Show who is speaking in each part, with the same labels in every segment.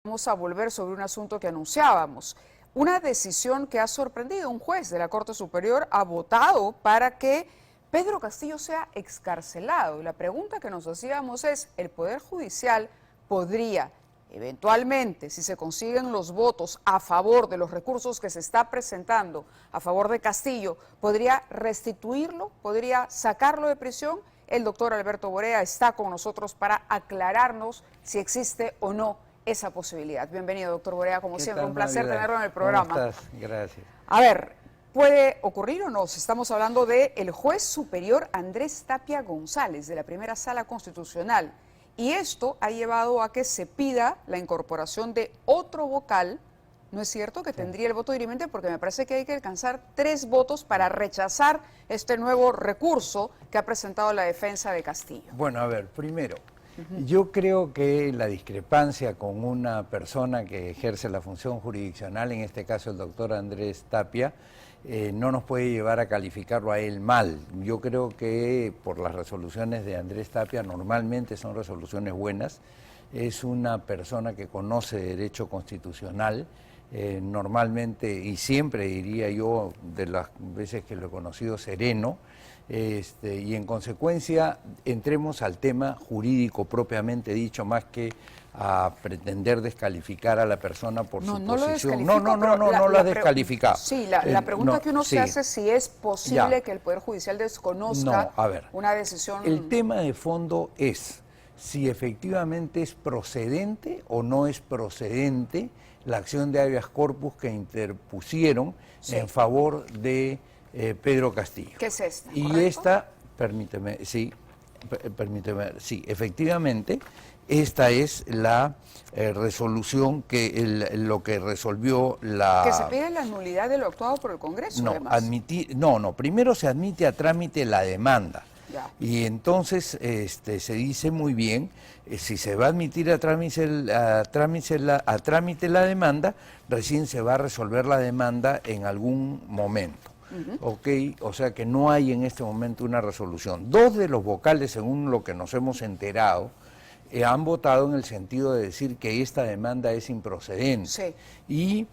Speaker 1: Vamos a volver sobre un asunto que anunciábamos. Una decisión que ha sorprendido. Un juez de la Corte Superior ha votado para que Pedro Castillo sea excarcelado. Y la pregunta que nos hacíamos es, ¿el Poder Judicial podría eventualmente, si se consiguen los votos a favor de los recursos que se está presentando a favor de Castillo, podría restituirlo, podría sacarlo de prisión? El doctor Alberto Borea está con nosotros para aclararnos si existe o no esa posibilidad. Bienvenido, doctor Borea, como siempre, un placer tenerlo en el programa.
Speaker 2: ¿Cómo estás? Gracias.
Speaker 1: A ver, ¿puede ocurrir o no? Estamos hablando del juez superior Andrés Tapia González, de la Primera Sala Constitucional, y esto ha llevado a que se pida la incorporación de otro vocal. ¿No es cierto que tendría el voto dirimente? Porque me parece que hay que alcanzar 3 votos para rechazar este nuevo recurso que ha presentado la defensa de Castillo.
Speaker 2: Bueno, a ver, primero, yo creo que la discrepancia con una persona que ejerce la función jurisdiccional, en este caso el doctor Andrés Tapia, no nos puede llevar a calificarlo a él mal. Yo creo que por las resoluciones de Andrés Tapia normalmente son resoluciones buenas. Es una persona que conoce derecho constitucional, normalmente y siempre diría yo, de las veces que lo he conocido, sereno, y en consecuencia entremos al tema jurídico propiamente dicho, más que a pretender descalificar a la persona por su posición. No lo has descalificado.
Speaker 1: Sí, la pregunta que uno se hace es si es posible que el Poder Judicial desconozca una decisión.
Speaker 2: El tema de fondo es si efectivamente es procedente o no es procedente la acción de habeas corpus que interpusieron en favor de Pedro Castillo.
Speaker 1: ¿Qué es esta?
Speaker 2: Y
Speaker 1: ¿correcto?
Speaker 2: esta, permíteme, sí, efectivamente, esta es la resolución que lo que resolvió la...
Speaker 1: Que se pide la nulidad de lo actuado por el Congreso, además.
Speaker 2: Primero se admite a trámite la demanda.
Speaker 1: Ya.
Speaker 2: Y entonces se dice muy bien, si se va a admitir a trámite la demanda, recién se va a resolver la demanda en algún momento. O sea que no hay en este momento una resolución. 2 de los vocales, según lo que nos hemos enterado, han votado en el sentido de decir que esta demanda es improcedente.
Speaker 1: Sí.
Speaker 2: Y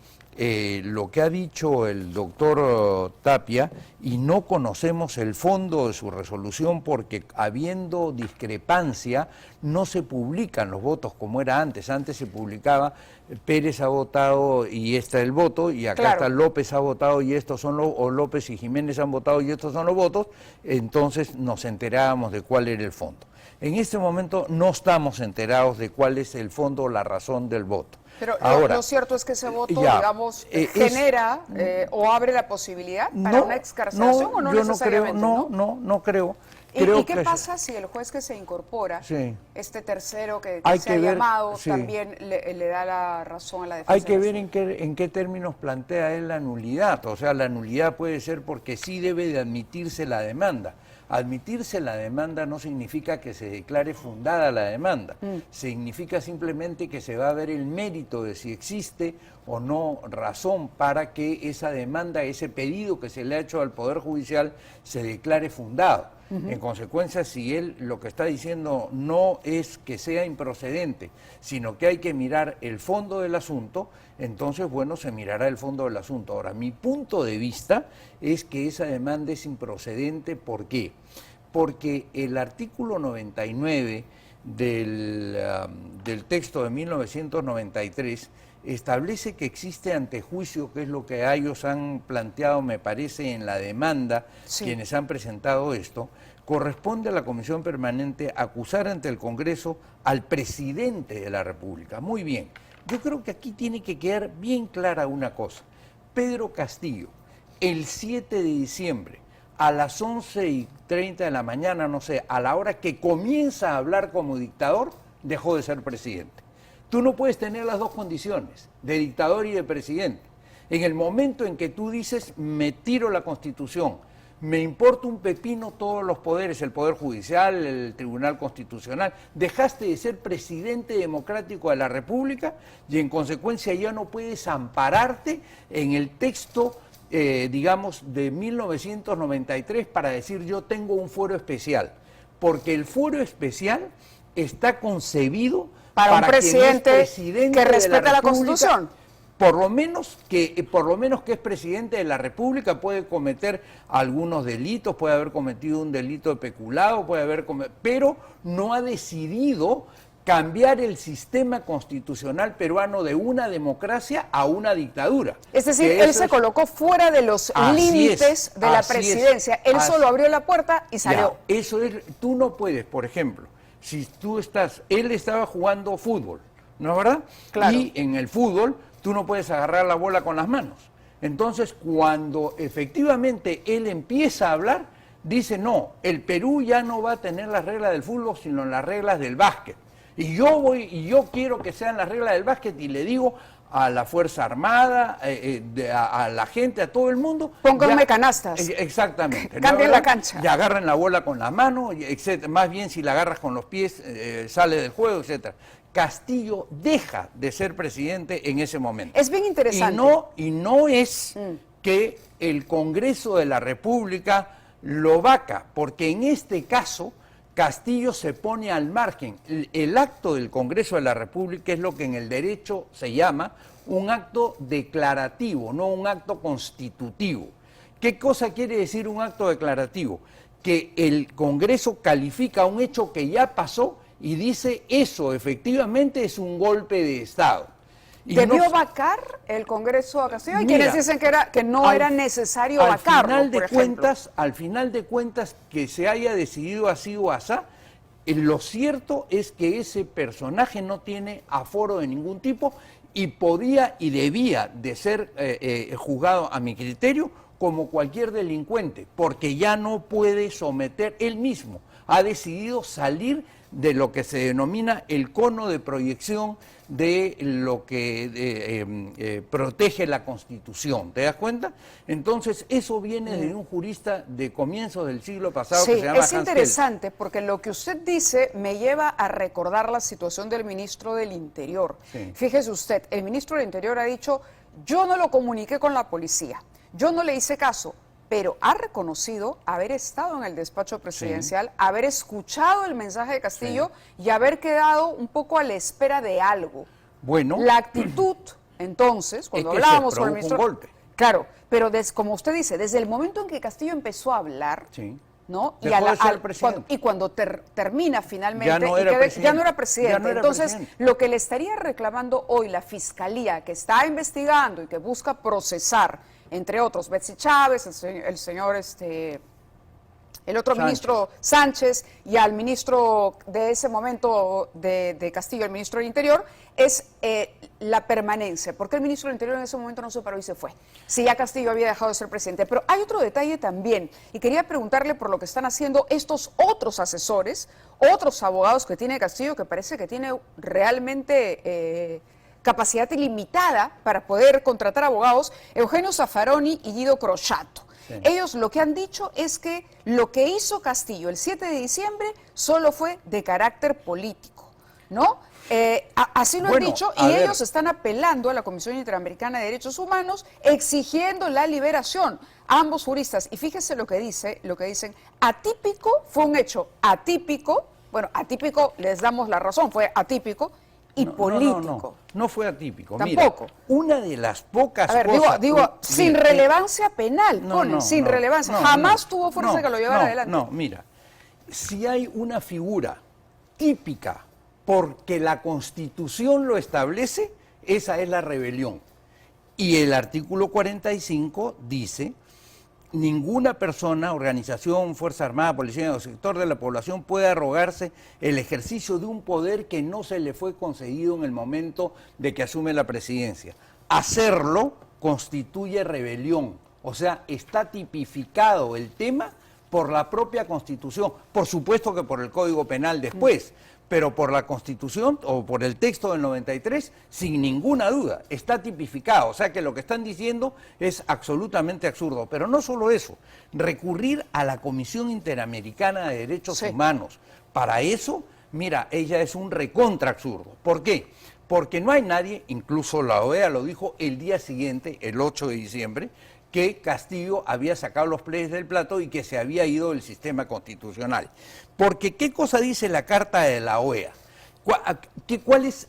Speaker 2: lo que ha dicho el doctor Tapia, y no conocemos el fondo de su resolución porque habiendo discrepancia no se publican los votos como era antes. Antes se publicaba Pérez ha votado y este es el voto, y acá está López ha votado y estos son los, o López y Jiménez han votado y estos son los votos, entonces nos enterábamos de cuál era el fondo. En este momento no estamos enterados de cuál es el fondo o la razón del voto.
Speaker 1: Pero
Speaker 2: ahora,
Speaker 1: lo cierto es que ese voto, digamos, genera o abre la posibilidad para una excarcelación o no necesariamente.
Speaker 2: No creo.
Speaker 1: ¿Y qué pasa si el juez que se incorpora, este tercero que se ha llamado, también le da la razón a la defensa?
Speaker 2: Hay que ver en qué términos plantea él la nulidad. O sea, la nulidad puede ser porque sí debe de admitirse la demanda. Admitirse la demanda no significa que se declare fundada la demanda, significa simplemente que se va a ver el mérito de si existe o no razón para que esa demanda, ese pedido que se le ha hecho al Poder Judicial se declare fundado. En consecuencia, si él lo que está diciendo no es que sea improcedente, sino que hay que mirar el fondo del asunto, entonces, bueno, se mirará el fondo del asunto. Ahora, mi punto de vista es que esa demanda es improcedente. ¿Por qué? Porque el artículo 99 del texto de 1993 establece que existe antejuicio, que es lo que ellos han planteado, me parece, en la demanda, quienes han presentado esto. Corresponde a la Comisión Permanente acusar ante el Congreso al presidente de la República. Muy bien, yo creo que aquí tiene que quedar bien clara una cosa. Pedro Castillo, el 7 de diciembre, a las 11:30 de la mañana, no sé, a la hora que comienza a hablar como dictador, dejó de ser presidente. Tú no puedes tener las dos condiciones, de dictador y de presidente. En el momento en que tú dices, me tiro la Constitución, me importa un pepino todos los poderes, el Poder Judicial, el Tribunal Constitucional, dejaste de ser presidente democrático de la República y en consecuencia ya no puedes ampararte en el texto, digamos, de 1993 para decir yo tengo un fuero especial, porque el fuero especial está concebido
Speaker 1: para un presidente
Speaker 2: presidente
Speaker 1: que respeta
Speaker 2: de
Speaker 1: la Constitución.
Speaker 2: Por lo menos que es presidente de la República, puede cometer algunos delitos, puede haber cometido un delito de peculado, pero no ha decidido cambiar el sistema constitucional peruano de una democracia a una dictadura.
Speaker 1: Es decir, él se colocó fuera de los límites de la presidencia. Él solo abrió la puerta y salió.
Speaker 2: Ya, eso es, tú no puedes, por ejemplo, si tú él estaba jugando fútbol, ¿no es verdad?
Speaker 1: Claro.
Speaker 2: Y en el fútbol tú no puedes agarrar la bola con las manos. Entonces, cuando efectivamente él empieza a hablar, dice, no, el Perú ya no va a tener las reglas del fútbol, sino las reglas del básquet. Y yo quiero que sean las reglas del básquet, y le digo a la Fuerza Armada, a la gente, a todo el mundo.
Speaker 1: Pónganme canastas.
Speaker 2: Exactamente.
Speaker 1: Cambien la cancha.
Speaker 2: Y agarren la bola con las manos, etc. Más bien si la agarras con los pies, sale del juego, etc. Castillo deja de ser presidente en ese momento.
Speaker 1: Es bien interesante.
Speaker 2: Y no es que el Congreso de la República lo vaca, porque en este caso Castillo se pone al margen. El acto del Congreso de la República es lo que en el derecho se llama un acto declarativo, no un acto constitutivo. ¿Qué cosa quiere decir un acto declarativo? Que el Congreso califica un hecho que ya pasó y dice eso efectivamente es un golpe de Estado.
Speaker 1: ¿Debió vacar el Congreso a Castillo? Hay quienes dicen que no era necesario vacarlo,
Speaker 2: al final de cuentas, que se haya decidido así o asá, lo cierto es que ese personaje no tiene aforo de ningún tipo y podía y debía de ser juzgado, a mi criterio, como cualquier delincuente, porque ya no puede someter, él mismo ha decidido salir de lo que se denomina el cono de proyección de lo que protege la Constitución. ¿Te das cuenta? Entonces, eso viene de un jurista de comienzos del siglo pasado que se llama Hans Kelsen.
Speaker 1: Es interesante porque lo que usted dice me lleva a recordar la situación del ministro del Interior. Sí. Fíjese usted, el ministro del Interior ha dicho, yo no lo comuniqué con la policía, yo no le hice caso, pero ha reconocido haber estado en el despacho presidencial, haber escuchado el mensaje de Castillo y haber quedado un poco a la espera de algo.
Speaker 2: Bueno,
Speaker 1: la actitud, entonces, cuando hablábamos con el ministro...
Speaker 2: Un golpe.
Speaker 1: Claro, pero como usted dice, desde el momento en que Castillo empezó a hablar, ¿no? Y cuando termina finalmente, ya no era presidente. Entonces, lo que le estaría reclamando hoy la Fiscalía, que está investigando y que busca procesar, entre otros, Betsy Chávez, el señor, el otro ministro Sánchez y al ministro de ese momento de Castillo, el ministro del Interior, es la permanencia. ¿Por qué el ministro del Interior en ese momento no se paró y se fue? Si ya Castillo había dejado de ser presidente. Pero hay otro detalle también, y quería preguntarle por lo que están haciendo estos otros asesores, otros abogados que tiene Castillo, que parece que tiene realmente... capacidad ilimitada para poder contratar abogados, Eugenio Zaffaroni y Guido Croxatto. Sí. Ellos lo que han dicho es que lo que hizo Castillo el 7 de diciembre solo fue de carácter político, ¿no? Así lo han dicho y ellos están apelando a la Comisión Interamericana de Derechos Humanos exigiendo la liberación. Ambos juristas, y fíjese lo que dicen, atípico, fue un hecho atípico, bueno, atípico les damos la razón, fue atípico, y político.
Speaker 2: No fue atípico.
Speaker 1: Tampoco.
Speaker 2: Mira, una de las pocas
Speaker 1: cosas... Digo, sin relevancia penal, sin relevancia. Jamás tuvo fuerza que lo llevara adelante.
Speaker 2: No, mira, si hay una figura típica porque la Constitución lo establece, esa es la rebelión. Y el artículo 45 dice... Ninguna persona, organización, fuerza armada, policía o sector de la población puede arrogarse el ejercicio de un poder que no se le fue concedido en el momento de que asume la presidencia. Hacerlo constituye rebelión, o sea, está tipificado el tema por la propia Constitución, por supuesto que por el Código Penal después, pero por la Constitución o por el texto del 93, sin ninguna duda, está tipificado. O sea que lo que están diciendo es absolutamente absurdo. Pero no solo eso, recurrir a la Comisión Interamericana de Derechos Humanos, para eso, mira, ella es un recontra absurdo. ¿Por qué? Porque no hay nadie, incluso la OEA lo dijo el día siguiente, el 8 de diciembre, que Castillo había sacado los pliegues del plato y que se había ido del sistema constitucional. Porque, ¿qué cosa dice la Carta de la OEA? ¿Cuál es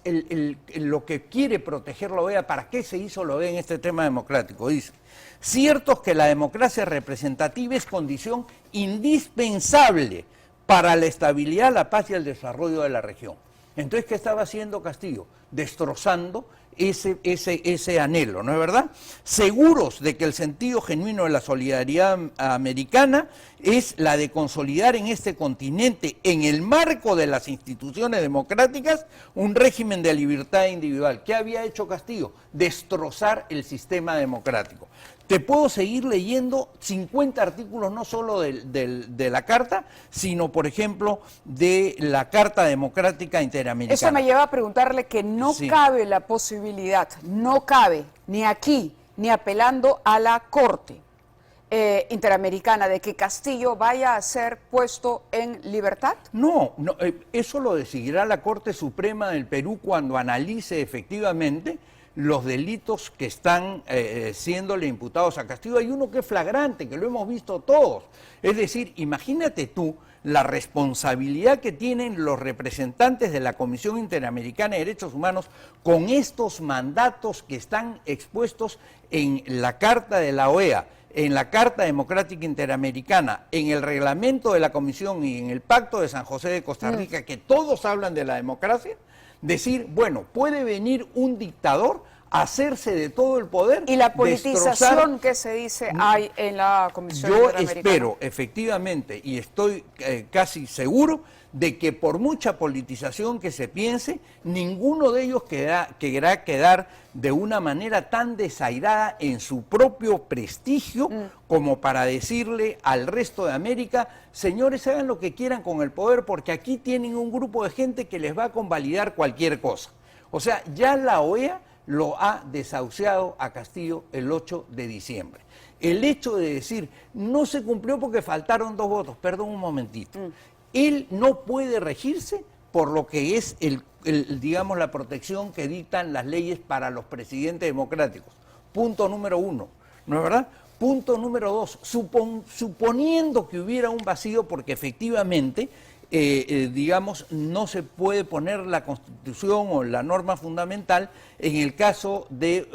Speaker 2: lo que quiere proteger la OEA? ¿Para qué se hizo la OEA en este tema democrático? Dice, cierto es que la democracia representativa es condición indispensable para la estabilidad, la paz y el desarrollo de la región. Entonces, ¿qué estaba haciendo Castillo? Destrozando ese anhelo, ¿no es verdad? Seguros de que el sentido genuino de la solidaridad americana es la de consolidar en este continente, en el marco de las instituciones democráticas, un régimen de libertad individual. ¿Qué había hecho Castillo? Destrozar el sistema democrático. Te puedo seguir leyendo 50 artículos, no solo de la Carta, sino, por ejemplo, de la Carta Democrática Interamericana.
Speaker 1: Eso me lleva a preguntarle que no cabe la posibilidad, no cabe, ni aquí, ni apelando a la Corte Interamericana, de que Castillo vaya a ser puesto en libertad.
Speaker 2: No, eso lo decidirá la Corte Suprema del Perú cuando analice efectivamente los delitos que están siéndole imputados a Castillo. Hay uno que es flagrante, que lo hemos visto todos. Es decir, imagínate tú la responsabilidad que tienen los representantes de la Comisión Interamericana de Derechos Humanos con estos mandatos que están expuestos en la Carta de la OEA, en la Carta Democrática Interamericana, en el reglamento de la Comisión y en el Pacto de San José de Costa Rica, que todos hablan de la democracia. Decir, bueno, puede venir un dictador a hacerse de todo el poder.
Speaker 1: Y la politización que se dice hay en la Comisión Interamericana.
Speaker 2: Yo espero, efectivamente, y estoy casi seguro, de que por mucha politización que se piense, ninguno de ellos querrá quedar de una manera tan desairada en su propio prestigio como para decirle al resto de América, señores, hagan lo que quieran con el poder porque aquí tienen un grupo de gente que les va a convalidar cualquier cosa. O sea, ya la OEA lo ha desahuciado a Castillo el 8 de diciembre. El hecho de decir, no se cumplió porque faltaron 2 votos, perdón un momentito. Él no puede regirse por lo que es digamos, la protección que dictan las leyes para los presidentes democráticos. Punto número 1, ¿no es verdad? Punto número 2, suponiendo que hubiera un vacío, porque efectivamente, digamos, no se puede poner la Constitución o la norma fundamental en el caso de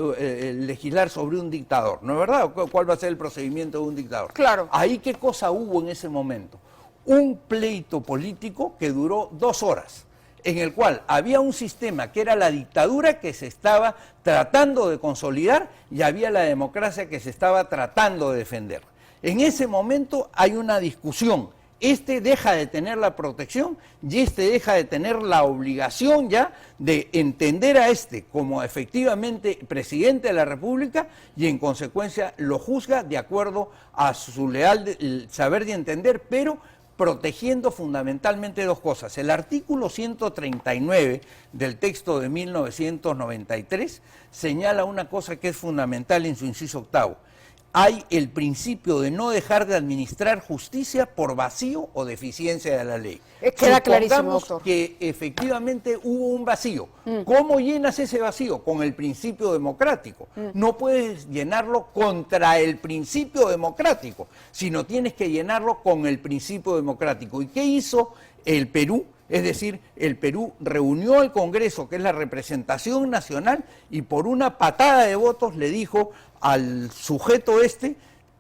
Speaker 2: legislar sobre un dictador, ¿no es verdad? ¿Cuál va a ser el procedimiento de un dictador?
Speaker 1: Claro.
Speaker 2: Ahí, ¿qué cosa hubo en ese momento? Un pleito político que duró 2 horas, en el cual había un sistema que era la dictadura que se estaba tratando de consolidar y había la democracia que se estaba tratando de defender. En ese momento hay una discusión. Este deja de tener la protección y este deja de tener la obligación ya de entender a este como efectivamente presidente de la República y en consecuencia lo juzga de acuerdo a su leal saber y entender, pero protegiendo fundamentalmente 2 cosas. El artículo 139 del texto de 1993 señala una cosa que es fundamental en su inciso 8. Hay el principio de no dejar de administrar justicia por vacío o deficiencia de la ley.
Speaker 1: Queda clarísimo, doctor.
Speaker 2: Que efectivamente hubo un vacío. ¿Cómo llenas ese vacío? Con el principio democrático. No puedes llenarlo contra el principio democrático, sino tienes que llenarlo con el principio democrático. ¿Y qué hizo el Perú? Es decir, el Perú reunió al Congreso, que es la representación nacional, y por una patada de votos le dijo al sujeto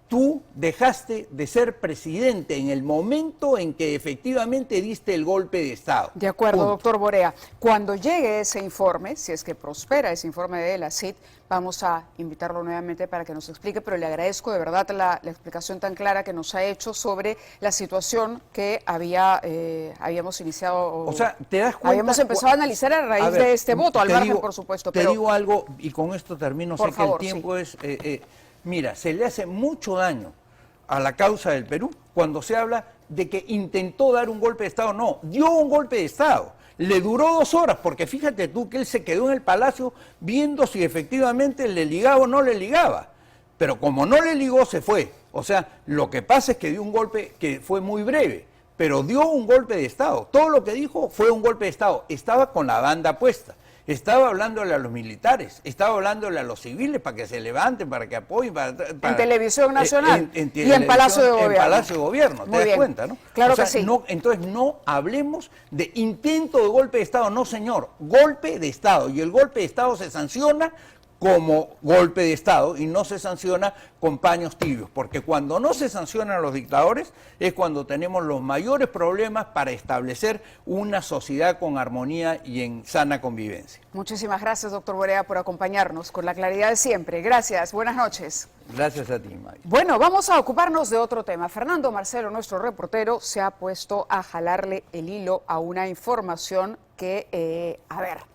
Speaker 2: tú dejaste de ser presidente en el momento en que efectivamente diste el golpe de Estado.
Speaker 1: De acuerdo,
Speaker 2: Punto.
Speaker 1: doctor Borea. Cuando llegue ese informe, si es que prospera ese informe de la CID, vamos a invitarlo nuevamente para que nos explique, pero le agradezco de verdad la explicación tan clara que nos ha hecho sobre la situación que habíamos iniciado.
Speaker 2: O sea, ¿te das cuenta?
Speaker 1: Habíamos empezado a analizar a raíz de este voto, al margen, por supuesto.
Speaker 2: Te digo algo, y con esto termino, sé que el tiempo es... Mira, se le hace mucho daño a la causa del Perú cuando se habla de que intentó dar un golpe de Estado. No, dio un golpe de Estado. Le duró 2 horas, porque fíjate tú que él se quedó en el palacio viendo si efectivamente le ligaba o no le ligaba. Pero como no le ligó, se fue. O sea, lo que pasa es que dio un golpe que fue muy breve, pero dio un golpe de Estado. Todo lo que dijo fue un golpe de Estado. Estaba con la banda puesta. Estaba hablándole a los militares, estaba hablándole a los civiles para que se levanten, para que apoyen.
Speaker 1: En Televisión Nacional y en
Speaker 2: Palacio
Speaker 1: de Gobierno.
Speaker 2: En Palacio de Gobierno, ¿te das cuenta, no?
Speaker 1: Claro que sí.
Speaker 2: Entonces no hablemos de intento de golpe de Estado, no señor, golpe de Estado. Y el golpe de Estado se sanciona como golpe de Estado y no se sanciona con paños tibios, porque cuando no se sancionan a los dictadores es cuando tenemos los mayores problemas para establecer una sociedad con armonía y en sana convivencia.
Speaker 1: Muchísimas gracias, doctor Borea, por acompañarnos con la claridad de siempre. Gracias, buenas noches.
Speaker 2: Gracias a ti, Maya.
Speaker 1: Bueno, vamos a ocuparnos de otro tema. Fernando Marcelo, nuestro reportero, se ha puesto a jalarle el hilo a una información que, a ver,